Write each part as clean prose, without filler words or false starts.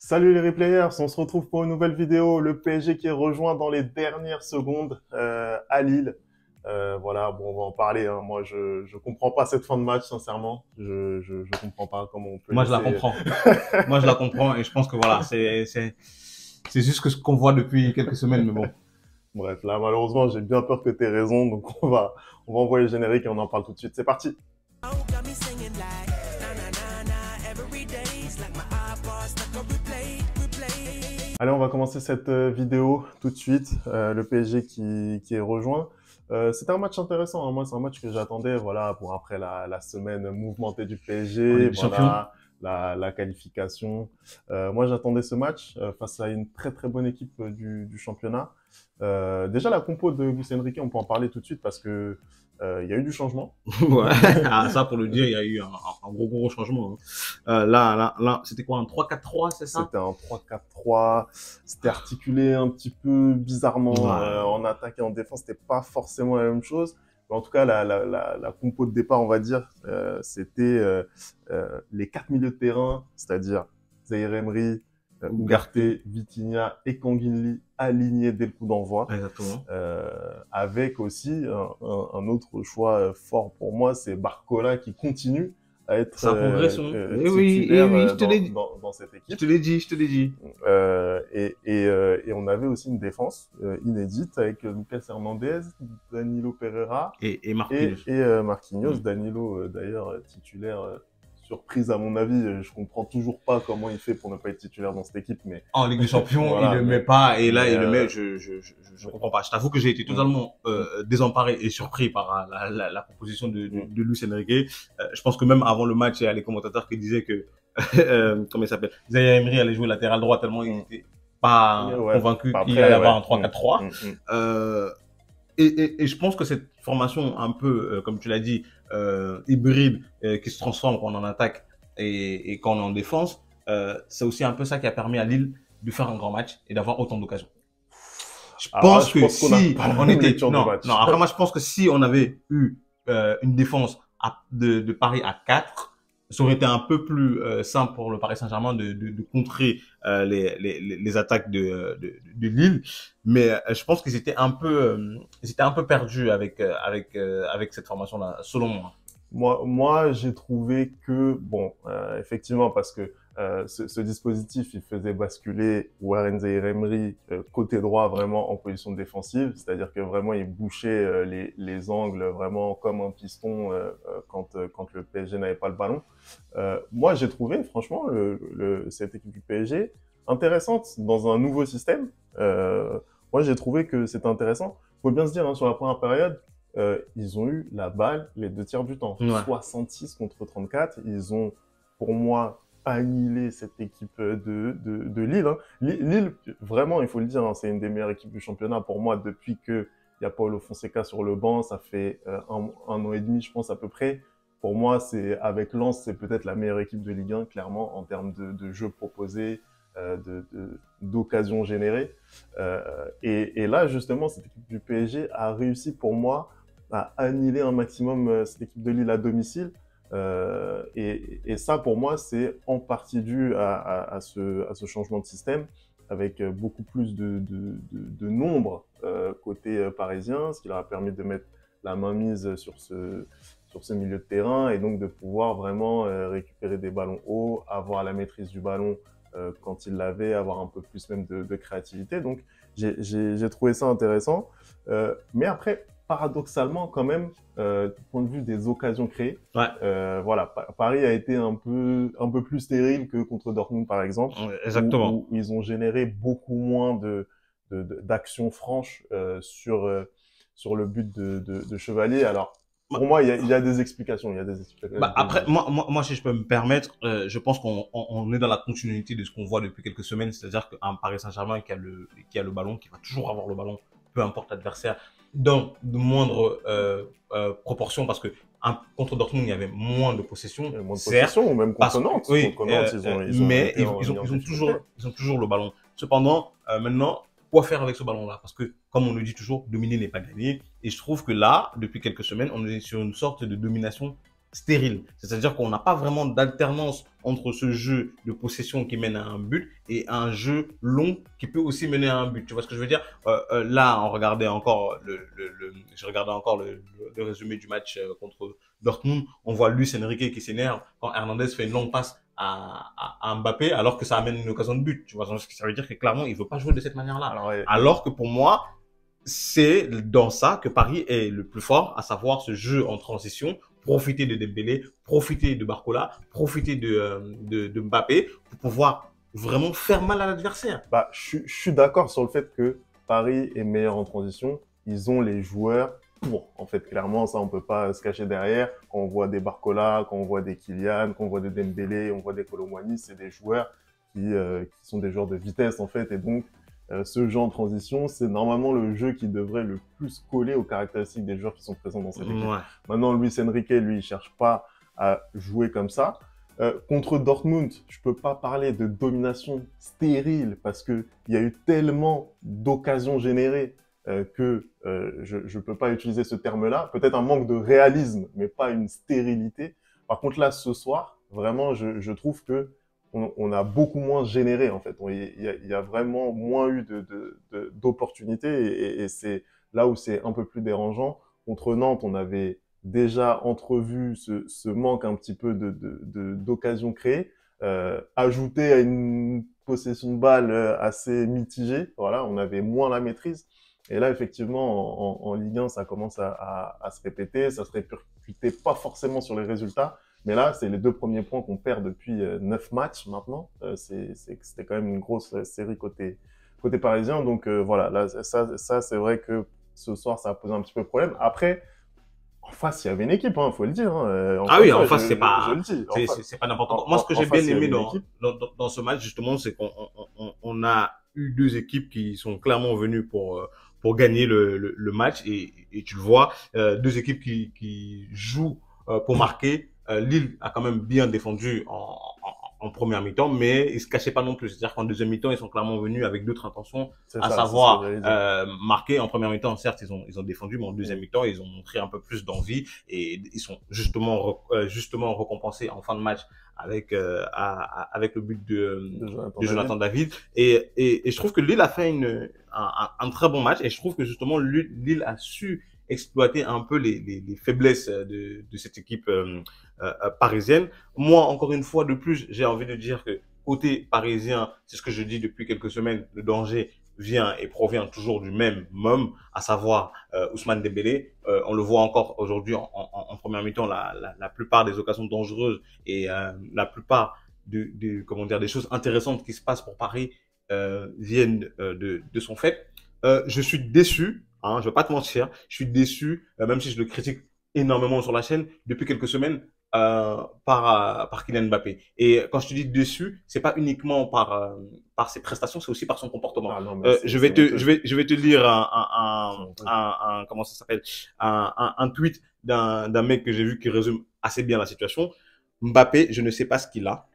Salut les replayers, on se retrouve pour une nouvelle vidéo. Le PSG qui est rejoint dans les dernières secondes à Lille. Voilà, bon, on va en parler, hein. Moi, je comprends pas cette fin de match, sincèrement. Je comprends pas comment on peut Moi, je la laisser. comprends. Moi, je la comprends et je pense que voilà, c'est juste que ce qu'on voit depuis quelques semaines, mais bon. Bref, là, malheureusement, j'ai bien peur que tu aies raison, donc on va envoyer le générique et on en parle tout de suite. C'est parti. Allez, on va commencer cette vidéo tout de suite. Le PSG qui est rejoint. C'était un match intéressant, hein. Moi, c'est un match que j'attendais, voilà, pour après la semaine mouvementée du En PSG, Ligue des Champions. voilà, la qualification. Moi, j'attendais ce match face à une très très bonne équipe du championnat. Déjà, la compo de Luis Enrique, on peut en parler tout de suite parce que il y a eu du changement. Ouais. Ah, ça, pour le dire, il y a eu un gros changement, hein. Là, c'était quoi, un 3-4-3, c'est ça? C'était un 3-4-3. C'était articulé un petit peu bizarrement Ouais. en attaque et en défense. C'était pas forcément la même chose. Mais en tout cas, la compo de départ, on va dire, c'était les quatre milieux de terrain, c'est-à-dire Zaïre Emery, Ugarte, Ougarté. Vitinha et Kanginli alignés dès le coup d'envoi. Exactement. Avec aussi un autre choix fort pour moi, c'est Barcola qui continue à être Ça progresse, hein. titulaire Oui, je te l'ai dit. dans cette Je équipe. te l'ai dit, je te l'ai dit. Et on avait aussi une défense inédite avec Lucas Hernandez, Danilo Pereira Et Marquinhos. et Marquinhos. Mm. Danilo, d'ailleurs, titulaire, surprise à mon avis. Je comprends toujours pas comment il fait pour ne pas être titulaire dans cette équipe, mais En Ligue des Champions, il voilà. le met pas, et là, Mais il le met, je comprends pas. Je t'avoue que j'ai été mm, totalement mm, désemparé et surpris par la proposition mm. de Luis Enrique. Je pense que même avant le match, il y a les commentateurs qui disaient que, comment il s'appelle, Zaïre Emery allait jouer latéral droit tellement il Mm. n'était pas Ouais. convaincu Bah, qu'il allait après, avoir ouais. un 3-4-3. Mm, mm, Euh, et je pense que cette formation un peu, comme tu l'as dit, hybride, qui se transforme quand on est en attaque et quand on est en défense, c'est aussi un peu ça qui a permis à Lille de faire un grand match et d'avoir autant d'occasions. Je Alors là, pense je que pense qu'on n'a si pas la on même était, lecture du non, match. après moi je pense que si on avait eu une défense de Paris à 4, ça aurait été un peu plus simple pour le Paris Saint-Germain de contrer les attaques de Lille. Mais je pense ils étaient un peu perdus avec cette formation-là, selon moi. Moi, j'ai trouvé que, bon, effectivement, parce que ce dispositif, il faisait basculer Warren Zaïre-Emery côté droit vraiment en position défensive, c'est-à-dire que vraiment il bouchait les angles vraiment comme un piston quand le PSG n'avait pas le ballon. Moi, j'ai trouvé, franchement, cette équipe du PSG intéressante dans un nouveau système. Moi, j'ai trouvé que c'était intéressant. Faut bien se dire, hein, sur la première période, ils ont eu la balle les deux tiers du temps. Ouais. 66 contre 34. Ils ont, pour moi, annihilé cette équipe de Lille, hein. Lille, vraiment, il faut le dire, hein, c'est une des meilleures équipes du championnat pour moi depuis que il y a Paulo Fonseca sur le banc. Ça fait un an et demi, je pense, à peu près. Pour moi, c'est avec Lens, c'est peut-être la meilleure équipe de Ligue 1, clairement, en termes de jeux proposés, d'occasions générées. Et là, justement, cette équipe du PSG a réussi pour moi à annihiler un maximum cette équipe de Lille à domicile. Et ça, pour moi, c'est en partie dû à ce changement de système, avec beaucoup plus de nombre côté parisien, ce qui leur a permis de mettre la main mise sur ce milieu de terrain et donc de pouvoir vraiment récupérer des ballons hauts, avoir la maîtrise du ballon quand il l'avait, avoir un peu plus même de créativité. Donc j'ai trouvé ça intéressant. Mais après, paradoxalement quand même, du point de vue des occasions créées, Ouais, voilà, Paris a été un peu plus stérile que contre Dortmund par exemple, exactement. où ils ont généré beaucoup moins d'actions franches sur le but de Chevalier. Alors, pour moi, il y a des explications. Il y a des Bah, après, explications. si je peux me permettre, je pense qu'on est dans la continuité de ce qu'on voit depuis quelques semaines, c'est-à-dire qu'un Paris Saint-Germain qui a le ballon, qui va toujours avoir le ballon, peu importe l'adversaire, dans de moindres proportions, parce que contre Dortmund, il y avait moins de possession, Moins de certes, possession, ou même contre parce que Nantes. oui, Contre Nantes, ils ont mais été mis en difficulté. ils ont toujours le ballon. Cependant, maintenant, quoi faire avec ce ballon-là? Parce que, comme on le dit toujours, dominer n'est pas gagner. Et je trouve que là, depuis quelques semaines, on est sur une sorte de domination stérile. C'est-à-dire qu'on n'a pas vraiment d'alternance entre ce jeu de possession qui mène à un but et un jeu long qui peut aussi mener à un but. Tu vois ce que je veux dire? Là, on regardait encore je regardais encore le résumé du match contre Dortmund. On voit Luis Enrique qui s'énerve quand Hernandez fait une longue passe à Mbappé alors que ça amène une occasion de but. Tu vois ce que ça veut dire? Que clairement, il veut pas jouer de cette manière-là. Alors que pour moi, c'est dans ça que Paris est le plus fort, à savoir ce jeu en transition, profiter de Dembélé, profiter de Barcola, profiter de Mbappé pour pouvoir vraiment faire mal à l'adversaire. Bah, je suis d'accord sur le fait que Paris est meilleur en transition. Ils ont les joueurs pour. En fait, clairement, ça, on peut pas se cacher derrière. Quand on voit des Barcola, quand on voit des Kylian, quand on voit des Dembélé, on voit des Kolo Muani, c'est des joueurs qui sont des joueurs de vitesse, en fait. Et donc, ce jeu en transition, c'est normalement le jeu qui devrait le plus coller aux caractéristiques des joueurs qui sont présents dans cette équipe. Ouais. Maintenant, Luis Enrique, lui, il cherche pas à jouer comme ça. Contre Dortmund, je peux pas parler de domination stérile parce que il y a eu tellement d'occasions générées que je peux pas utiliser ce terme-là. Peut-être un manque de réalisme, mais pas une stérilité. Par contre, là, ce soir, vraiment, je trouve que on a beaucoup moins généré, en fait. Il y a vraiment moins eu d'opportunités et c'est là où c'est un peu plus dérangeant. Contre Nantes, on avait déjà entrevu ce manque un petit peu d'occasion créée, ajouté à une possession de balle assez mitigée. Voilà, on avait moins la maîtrise. Et là, effectivement, en Ligue 1, ça commence à se répéter. Ça se répercutait pas forcément sur les résultats. Mais là, c'est les 2 premiers points qu'on perd depuis 9 matchs maintenant. C'était quand même une grosse série côté parisien. Donc voilà, là, ça c'est vrai que ce soir, ça a posé un petit peu de problème. Après, en face, il y avait une équipe, hein, faut le dire. Hein. Ah oui, Fois, en face, c'est je pas, le dis. c'est pas n'importe quoi. Moi, ce que j'ai bien face, il y avait aimé une équipe. dans ce match, justement, c'est qu'on a eu 2 équipes qui sont clairement venues pour gagner le match et tu le vois, 2 équipes qui jouent pour marquer. Lille a quand même bien défendu en première mi-temps, mais ils se cachaient pas non plus. C'est-à-dire qu'en deuxième mi-temps, ils sont clairement venus avec d'autres intentions, à Ça, savoir marquer. En première mi-temps, certes, ils ont défendu, mais en deuxième Mm. mi-temps, ils ont montré un peu plus d'envie et ils sont justement récompensés en fin de match avec avec le but de Jonathan David. Et je trouve que Lille a fait un très bon match et je trouve que justement Lille a su exploiter un peu les faiblesses de cette équipe parisienne. Moi, encore une fois de plus, j'ai envie de dire que côté parisien, c'est ce que je dis depuis quelques semaines, le danger vient et provient toujours du même homme, à savoir Ousmane Dembélé. On le voit encore aujourd'hui en première mi-temps, la plupart des occasions dangereuses et la plupart comment dire, des choses intéressantes qui se passent pour Paris viennent de son fait. Je suis déçu, hein, je vais pas te mentir, je suis déçu, même si je le critique énormément sur la chaîne depuis quelques semaines par Kylian Mbappé. Et quand je te dis déçu, c'est pas uniquement par ses prestations, c'est aussi par son comportement. Ah non, mais je vais te lire comment ça s'appelle, un tweet d'un mec que j'ai vu qui résume assez bien la situation. Mbappé, je ne sais pas ce qu'il a.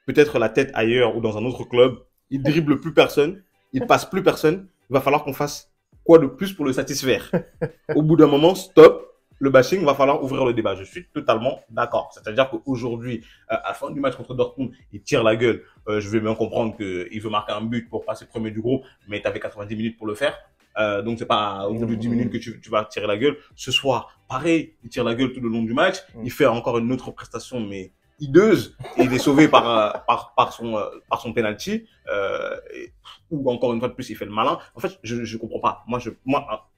Peut-être la tête ailleurs ou dans un autre club. Il dribble plus personne. Il passe plus personne. Il va falloir qu'on fasse quoi de plus pour le satisfaire. Au bout d'un moment, stop. Le bashing, va falloir ouvrir le débat. Je suis totalement d'accord. C'est-à-dire qu'aujourd'hui, à la fin du match contre Dortmund, il tire la gueule. Je vais bien comprendre qu'il veut marquer un but pour passer premier du groupe, mais tu avais 90 minutes pour le faire. Donc c'est pas au bout de 10 minutes que tu vas tirer la gueule. Ce soir, pareil, il tire la gueule tout le long du match. Il fait encore une autre prestation, mais hideuse, et il est sauvé par son penalty, ou encore une fois de plus, il fait le malin. En fait, je comprends pas. Moi,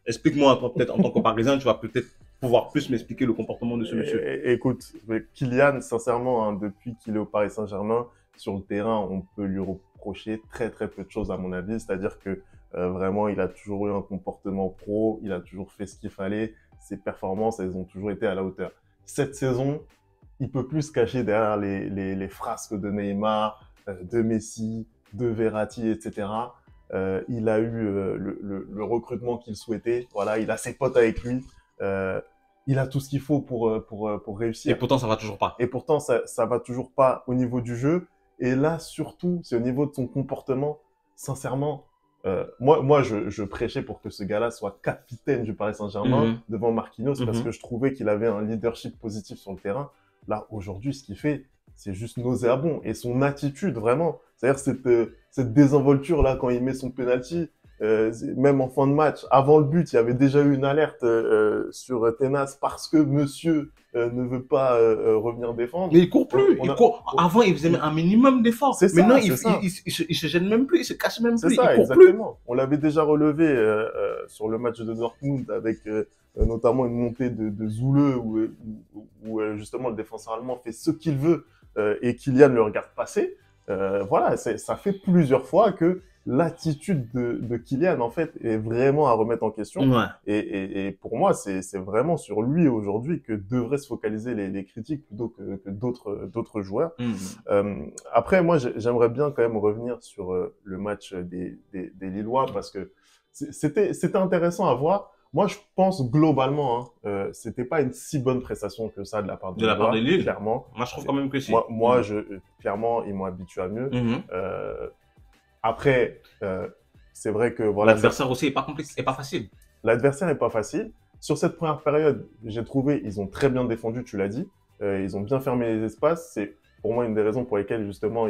explique-moi, toi, peut-être, en tant que Parisien, tu vas peut-être pouvoir plus m'expliquer le comportement de ce monsieur. Écoute, Kylian, sincèrement, hein, depuis qu'il est au Paris Saint-Germain, sur le terrain, on peut lui reprocher très très peu de choses à mon avis. C'est-à-dire que vraiment, il a toujours eu un comportement pro, il a toujours fait ce qu'il fallait. Ses performances, elles ont toujours été à la hauteur. Cette saison, il peut plus se cacher derrière les frasques de Neymar, de Messi, de Verratti, etc. Il a eu le recrutement qu'il souhaitait. Voilà, il a ses potes avec lui. Il a tout ce qu'il faut pour réussir. Et pourtant, ça va toujours pas. Et pourtant, ça va toujours pas au niveau du jeu. Et là, surtout, c'est au niveau de son comportement. Sincèrement, moi, je prêchais pour que ce gars-là soit capitaine du Paris Saint-Germain devant Marquinhos parce que je trouvais qu'il avait un leadership positif sur le terrain. Là, aujourd'hui, ce qu'il fait, c'est juste nauséabond. Et son attitude, vraiment, c'est-à-dire cette désinvolture-là quand il met son penalty, même en fin de match, avant le but, il y avait déjà eu une alerte sur Tenas parce que monsieur ne veut pas revenir défendre. Mais il court plus. Avant, il faisait un minimum d'efforts. C'est ça, maintenant, c'est ça. Il se gêne même plus, il se cache même C'est plus, ça, il court plus. exactement. On l'avait déjà relevé sur le match de Dortmund avec notamment une montée de Zoule où justement le défenseur allemand fait ce qu'il veut et Kylian le regarde passer. Voilà, ça fait plusieurs fois que l'attitude de Kylian en fait est vraiment à remettre en question. Ouais. Et pour moi, c'est vraiment sur lui aujourd'hui que devraient se focaliser les critiques plutôt que d'autres joueurs. Après, moi, j'aimerais bien quand même revenir sur le match des Lillois parce que c'était intéressant à voir. Moi, je pense globalement, hein, c'était pas une si bonne prestation que ça de la part De la part de Lille, clairement. moi je trouve quand même que si. Moi, clairement, ils m'ont habitué à mieux. Après, c'est vrai que voilà. L'adversaire aussi est pas complexe, est pas facile. L'adversaire est pas facile. Sur cette première période, j'ai trouvé ils ont très bien défendu, tu l'as dit. Ils ont bien fermé les espaces. C'est pour moi une des raisons pour lesquelles justement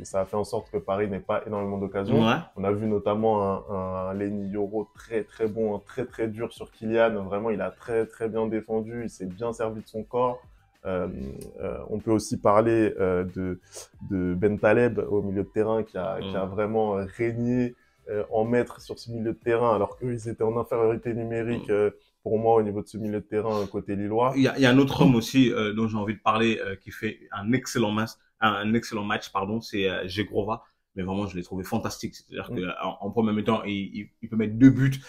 ça a fait en sorte que Paris n'ait pas énormément d'occasions. Ouais. On a vu notamment un Lenny Yoro très très bon, très très dur sur Kylian. Vraiment, il a très très bien défendu. Il s'est bien servi de son corps. On peut aussi parler de Ben Taleb au milieu de terrain qui a vraiment régné en maître sur ce milieu de terrain alors qu'ils étaient en infériorité numérique pour moi au niveau de ce milieu de terrain côté lillois. Il y a un autre homme aussi dont j'ai envie de parler qui fait un excellent match, pardon, c'est Zegrova. Mais vraiment, je l'ai trouvé fantastique. C'est-à-dire qu'en premier mi-temps, il peut mettre 2 buts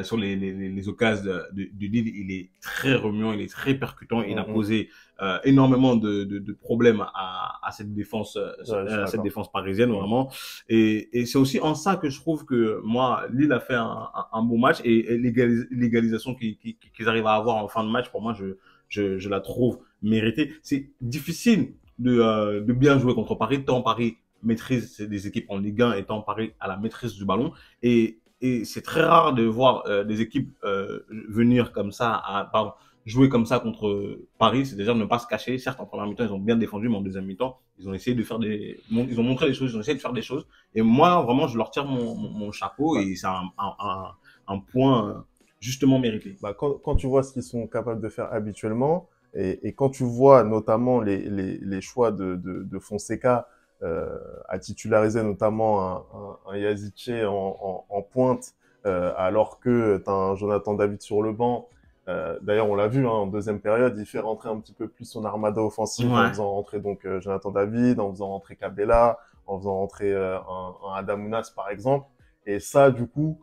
sur les occasions de Lille. Il est très remuant, il est très percutant. Il a posé énormément de problèmes à cette défense, cette défense parisienne, vraiment. Et c'est aussi en ça que je trouve que moi, Lille a fait un bon match et l'égalisation qu'ils arrivent à avoir en fin de match, pour moi, je la trouve méritée. C'est difficile de bien jouer contre Paris, tant Paris maîtrise des équipes en Ligue 1 étant Paris à la maîtrise du ballon et c'est très rare de voir des équipes venir comme ça jouer comme ça contre Paris, c'est-à-dire ne pas se cacher. Certes, en première mi-temps, ils ont bien défendu, mais en deuxième mi-temps, ils ont essayé de faire ils ont montré les choses, ils ont essayé de faire des choses. Et moi, vraiment, je leur tire mon chapeau et c'est un point justement mérité. Bah, quand tu vois ce qu'ils sont capables de faire habituellement et quand tu vois notamment les choix de Fonseca à titulariser notamment un Yazice en pointe alors que tu as un Jonathan David sur le banc. D'ailleurs, on l'a vu en deuxième période, il fait rentrer un petit peu plus son armada offensive en faisant rentrer donc Jonathan David, en faisant rentrer Cabella, en faisant rentrer un Adamounas par exemple. Et ça, du coup,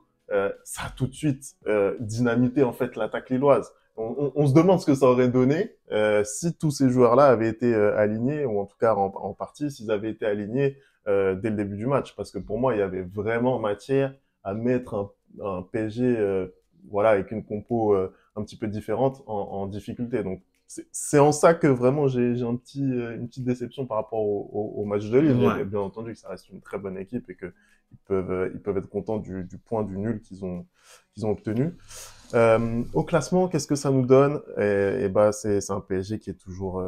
ça a tout de suite dynamité en fait l'attaque lilloise. On se demande ce que ça aurait donné si tous ces joueurs-là avaient été alignés, ou en tout cas en partie, s'ils avaient été alignés dès le début du match. Parce que pour moi, il y avait vraiment matière à mettre un PSG voilà, avec une compo un petit peu différente en difficulté. Donc, c'est en ça que vraiment j'ai une petite déception par rapport au match de Lille. Mais bien entendu que ça reste une très bonne équipe et que ils peuvent être contents du point du nul qu'ils ont obtenu. Au classement, qu'est-ce que ça nous donne? Et bah c'est un PSG qui est toujours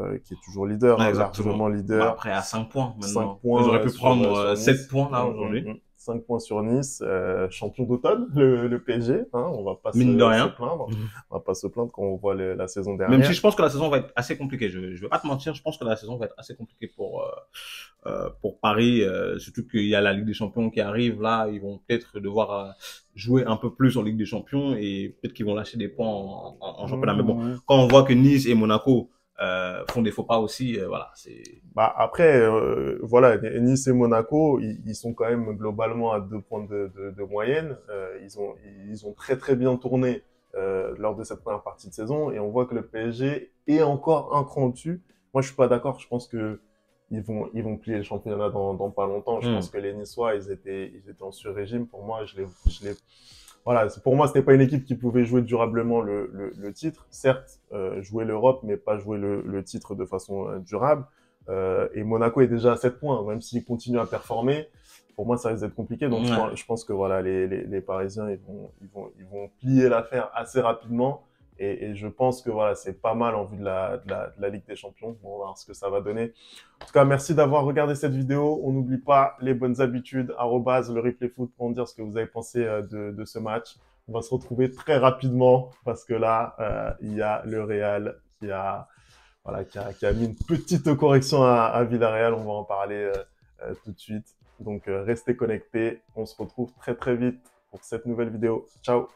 leader, largement leader. Bah après à 5 points maintenant. 5 points. Ils auraient pu prendre 7 points là aujourd'hui. 5 points sur Nice, champion d'automne, le PSG, hein, on va pas se plaindre. On va pas se plaindre quand on voit la saison dernière. Même si je pense que la saison va être assez compliquée, je vais pas te mentir, je pense que la saison va être assez compliquée pour Paris, surtout qu'il y a la Ligue des Champions qui arrive là, ils vont peut-être devoir jouer un peu plus en Ligue des Champions et peut-être qu'ils vont lâcher des points en championnat. Mais bon, quand on voit que Nice et Monaco font des faux pas aussi, voilà, c'est. Bah après, voilà, Nice et Monaco, ils sont quand même globalement à 2 points de moyenne. Ils ont très très bien tourné lors de cette première partie de saison et on voit que le PSG est encore un cran au-dessus. Moi, je suis pas d'accord. Je pense que ils vont plier le championnat dans pas longtemps. Je pense que les Niçois, ils étaient en sur-régime. Pour moi, voilà, pour moi, c'était pas une équipe qui pouvait jouer durablement le titre. Certes, jouer l'Europe, mais pas jouer le titre de façon durable. Et Monaco est déjà à 7 points, même s'ils continuent à performer. Pour moi, ça risque d'être compliqué. Donc, je pense que voilà, les Parisiens, ils vont plier l'affaire assez rapidement. Et je pense que voilà, c'est pas mal en vue de la Ligue des Champions. On va voir ce que ça va donner. En tout cas, merci d'avoir regardé cette vidéo. On n'oublie pas les bonnes habitudes, arrobase le replay foot pour me dire ce que vous avez pensé de ce match. On va se retrouver très rapidement parce que là, il y a le Real qui a mis une petite correction à Villarreal. On va en parler tout de suite. Donc, restez connectés. On se retrouve très très vite pour cette nouvelle vidéo. Ciao!